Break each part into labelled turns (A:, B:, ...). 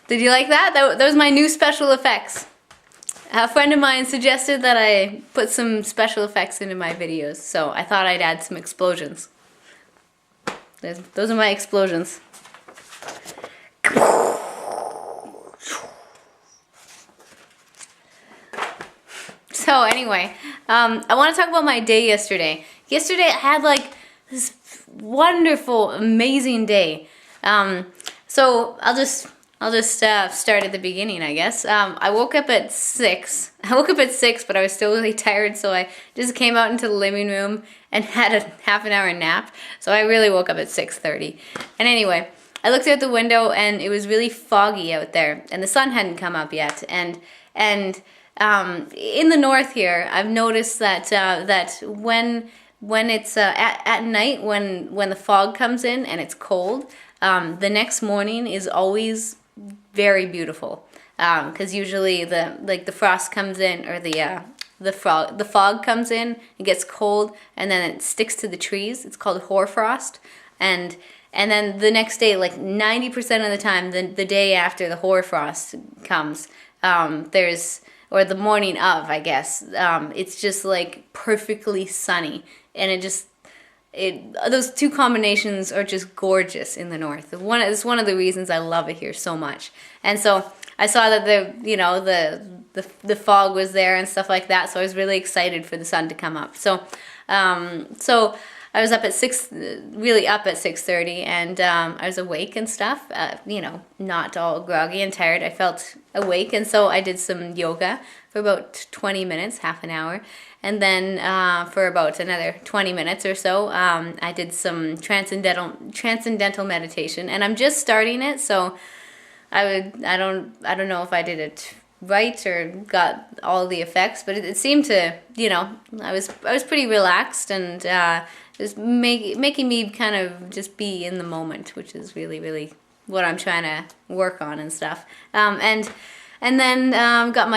A: Did you like that? That was my new special effects. A friend of mine suggested that I put some special effects into my videos, so I thought I'd add some explosions. Those are my explosions. So anyway, I want to talk about my day yesterday. Yesterday I had like this wonderful, amazing day. So I'll just start at the beginning, I guess. I woke up at 6. I woke up at 6, but I was still really tired, so I just came out into the living room and had a half an hour nap. So I really woke up at 6:30. And anyway, I looked out the window and it was really foggy out there, and the sun hadn't come up yet. And in the north here, I've noticed that that when it's at night, when the fog comes in and it's cold, the next morning is always very beautiful, because usually the frost comes in, or the fog comes in, it gets cold, and then it sticks to the trees. It's called hoarfrost, and then the next day, like 90% of the time, the day after the hoarfrost comes, or the morning of, I guess, it's just like perfectly sunny, and those two combinations are just gorgeous in the north. It's one of the reasons I love it here so much. And so I saw that the fog was there and stuff like that, so I was really excited for the sun to come up. So I was up at 6:30, and I was awake and stuff, not all groggy and tired. I felt awake, and so I did some yoga for about 20 minutes, half an hour. And then for about another 20 minutes or so, I did some transcendental meditation, and I'm just starting it, so I don't know if I did it right or got all the effects, but it seemed to, I was pretty relaxed, and just making me kind of just be in the moment, which is really, really what I'm trying to work on and stuff. And then got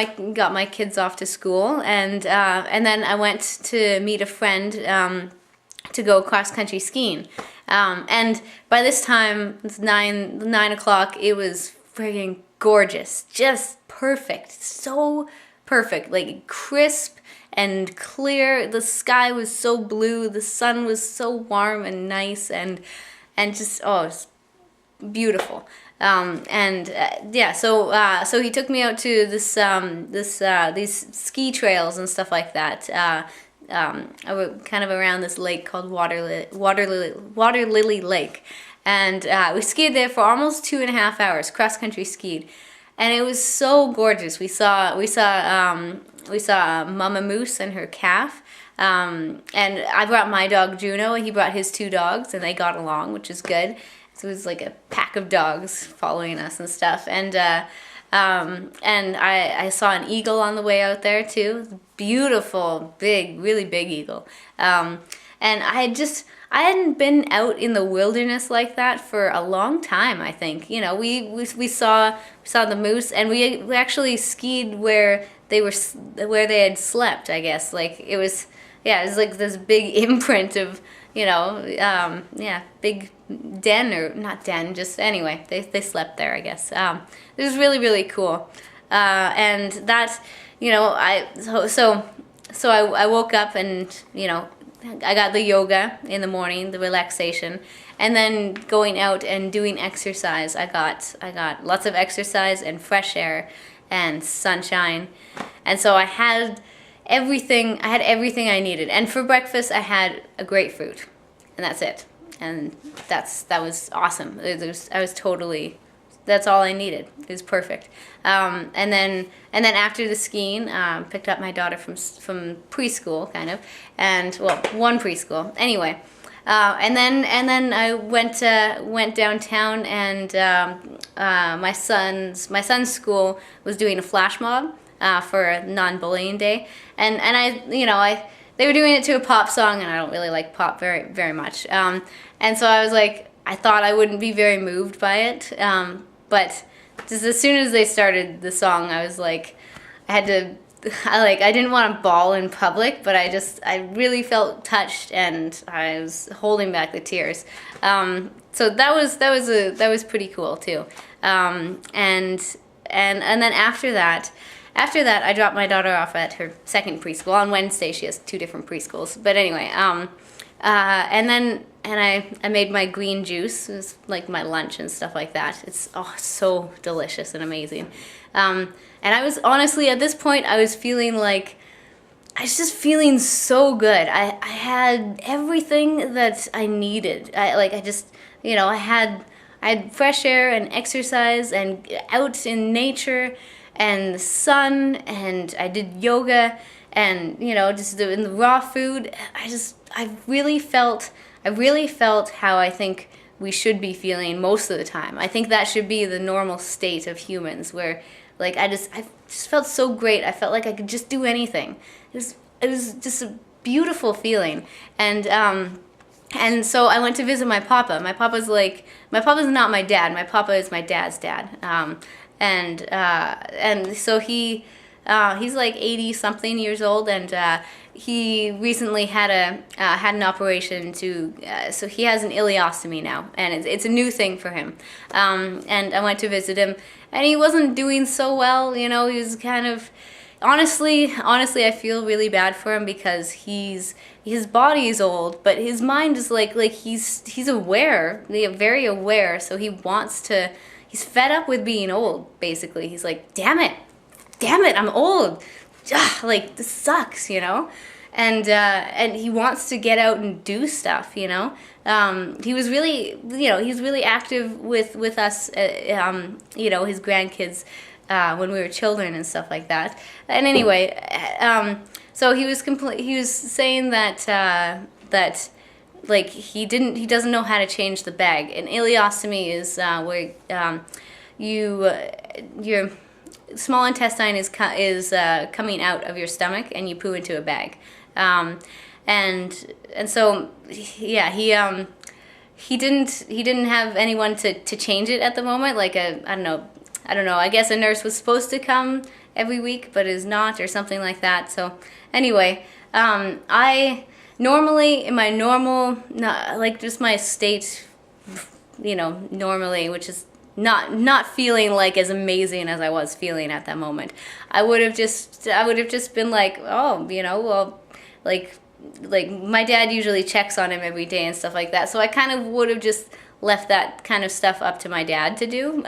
A: my kids off to school, and then I went to meet a friend to go cross country skiing. And by this time, it's 9 o'clock. It was friggin' gorgeous, just perfect, so perfect, like crisp and clear. The sky was so blue, the sun was so warm and nice, and just it's beautiful. So he took me out to these ski trails and stuff like that. Kind of around this lake called Water Lily Lake, and we skied there for almost 2.5 hours, cross country skied, and it was so gorgeous. We saw Mama Moose and her calf. And I brought my dog Juno, and he brought his 2 dogs, and they got along, which is good. So it was like a pack of dogs following us and stuff. And I saw an eagle on the way out there too. Beautiful, big, really big eagle. And I hadn't been out in the wilderness like that for a long time, I think. We saw the moose, and we actually skied where they had slept, I guess. Like it was like this big imprint of, big den, or not den, just anyway, they slept there, I guess. It was really, really cool. And that, I woke up, and, I got the yoga in the morning, the relaxation, and then going out and doing exercise. I got lots of exercise and fresh air and sunshine. And so I had everything I needed. And for breakfast, I had a grapefruit, and that's it. And that was awesome. That's all I needed. It was perfect. And then after the skiing, picked up my daughter from preschool, kind of, and one preschool. Anyway, and then I went downtown, and my son's school was doing a flash mob for non-bullying day, and they were doing it to a pop song, and I don't really like pop very, very much. And so I was like, I thought I wouldn't be very moved by it, but just as soon as they started the song, I was like, I didn't want to bawl in public, but I really felt touched, and I was holding back the tears. So that was pretty cool too. And then after that, I dropped my daughter off at her second preschool. On Wednesday, she has 2 different preschools. But anyway, I made my green juice. It was like my lunch and stuff like that. It's so delicious and amazing. And I was honestly, at this point, I was just feeling so good. I had everything that I needed. I had fresh air and exercise and out in nature and the sun, and I did yoga, and just in the raw food. I really felt how I think we should be feeling most of the time. I think that should be the normal state of humans, where I just felt so great. I felt like I could just do anything. It was just a beautiful feeling. And so I went to visit my papa. My papa's not my dad. My papa is my dad's dad. And so he's like 80 something years old, and he recently had an operation so he has an ileostomy now, and it's a new thing for him. And I went to visit him, and he wasn't doing so well. He was kind of, honestly, I feel really bad for him, because his body is old, but his mind is like he's aware, very aware. So he's fed up with being old. Basically, he's like, damn it, I'm old. Ugh, this sucks, And he wants to get out and do stuff, He was really, he's really active with us, his grandkids. When we were children and stuff like that. And anyway, so he was saying that he doesn't know how to change the bag. An ileostomy is where your small intestine is coming out of your stomach, and you poo into a bag. And so yeah, he didn't have anyone to change it at the moment, I don't know, I guess a nurse was supposed to come every week, but is not, or something like that. So anyway, I normally, in my normal, just my state, normally, which is not feeling as amazing as I was feeling at that moment, I would have just been like, oh, well, my dad usually checks on him every day and stuff like that. So I kind of would have just left that kind of stuff up to my dad to do.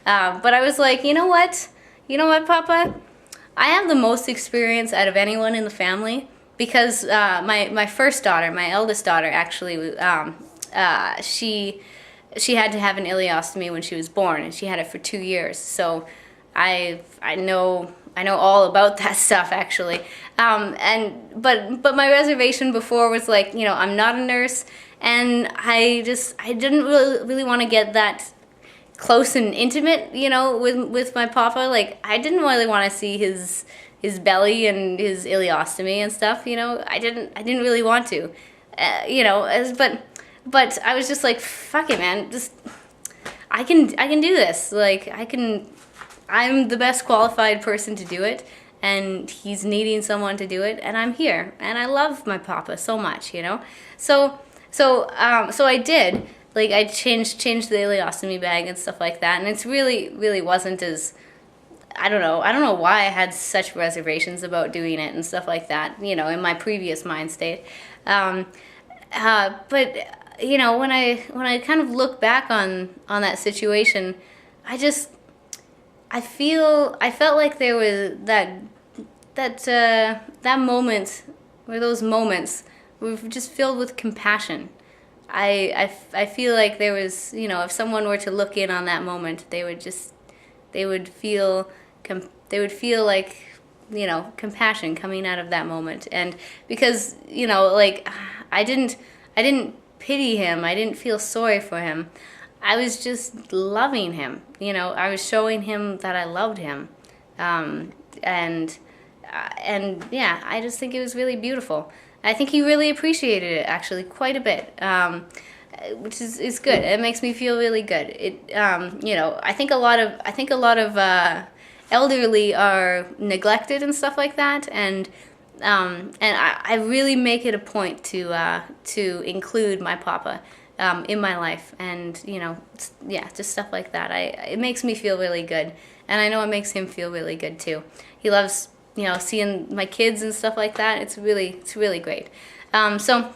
A: But I was like, you know what, Papa? I have the most experience out of anyone in the family, because my first daughter, my eldest daughter, actually, she had to have an ileostomy when she was born, and she had it for 2 years. So I know all about that stuff, actually. But my reservation before was I'm not a nurse, and I didn't really want to get that close and intimate, with my papa. I didn't really want to see his belly and his ileostomy and stuff. I didn't really want to, but I was just like, fuck it, man. Just I can do this. I'm the best qualified person to do it, and he's needing someone to do it, and I'm here, and I love my papa so much, So I did. I changed the ileostomy bag and stuff like that, and it's really wasn't as, I don't know why I had such reservations about doing it and stuff like that, in my previous mind state. But when I kind of look back on that situation, I felt like there was that moment, where those moments were just filled with compassion. I feel like there was, if someone were to look in on that moment, they would feel like, compassion coming out of that moment. And because, I didn't pity him. I didn't feel sorry for him. I was just loving him. I was showing him that I loved him. And yeah, I just think it was really beautiful. I think he really appreciated it, actually, quite a bit, which is good. It makes me feel really good. I think a lot of elderly are neglected and stuff like that, and I really make it a point to include my papa in my life, and yeah, just stuff like that. It makes me feel really good, and I know it makes him feel really good too. He loves seeing my kids and stuff like that. It's really great. So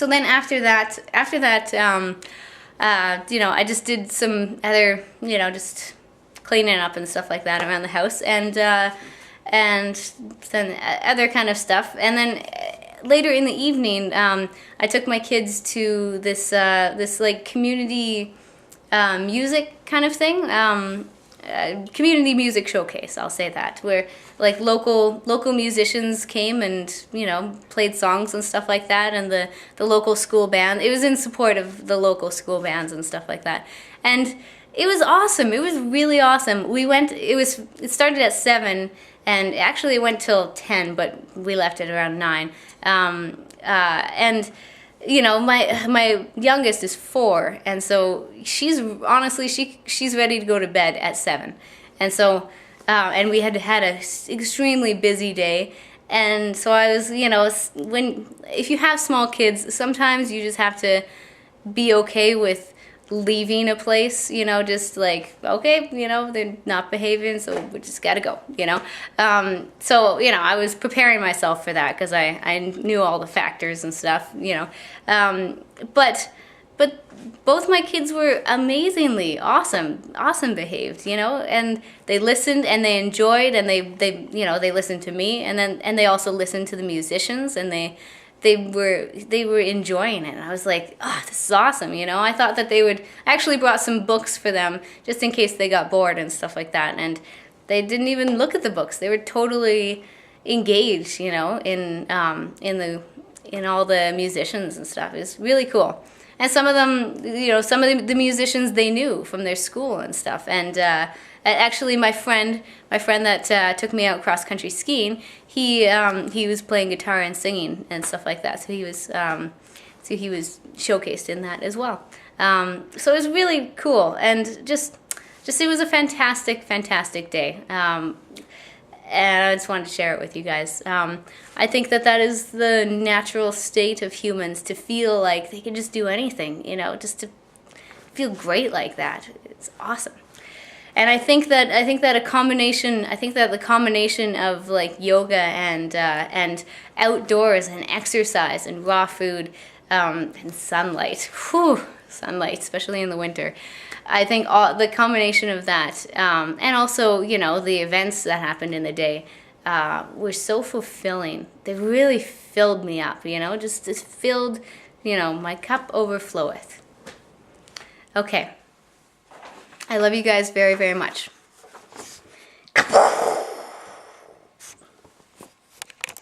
A: then after that, I just did some other, just cleaning up and stuff like that around the house, and then other kind of stuff. And then later in the evening, I took my kids to this like community music kind of thing, community music showcase. I'll say that, where like local musicians came and played songs and stuff like that, and the local school band. It was in support of the local school bands and stuff like that, and it was awesome. It was really awesome. We went. It started at 7, and actually it went till 10, but we left at around 9. And my youngest is 4, and so she's honestly she's ready to go to bed at 7, and so and we had an extremely busy day, and so I was if you have small kids, sometimes you just have to be okay with leaving a place, just like, okay, they're not behaving, so we just gotta go, so I was preparing myself for that because I knew all the factors and stuff, but both my kids were amazingly awesome behaved, and they listened and they enjoyed, and they listened to me, and they also listened to the musicians, and they were enjoying it. And I was like, oh, this is awesome, I thought that they would. I actually brought some books for them just in case they got bored and stuff like that, and they didn't even look at the books. They were totally engaged, in all the musicians and stuff. It was really cool. And some of them, some of the musicians they knew from their school and stuff. And actually, my friend that took me out cross country skiing, he was playing guitar and singing and stuff like that. So he was showcased in that as well. So it was really cool, and just it was a fantastic day. And I just wanted to share it with you guys. I think that is the natural state of humans, to feel like they can just do anything, just to feel great like that. It's awesome. And I think that the combination of like yoga and outdoors and exercise and raw food and sunlight, sunlight, especially in the winter. I think the combination of that, and also, the events that happened in the day, were so fulfilling. They really filled me up, just filled, my cup overfloweth. Okay. I love you guys very, very much.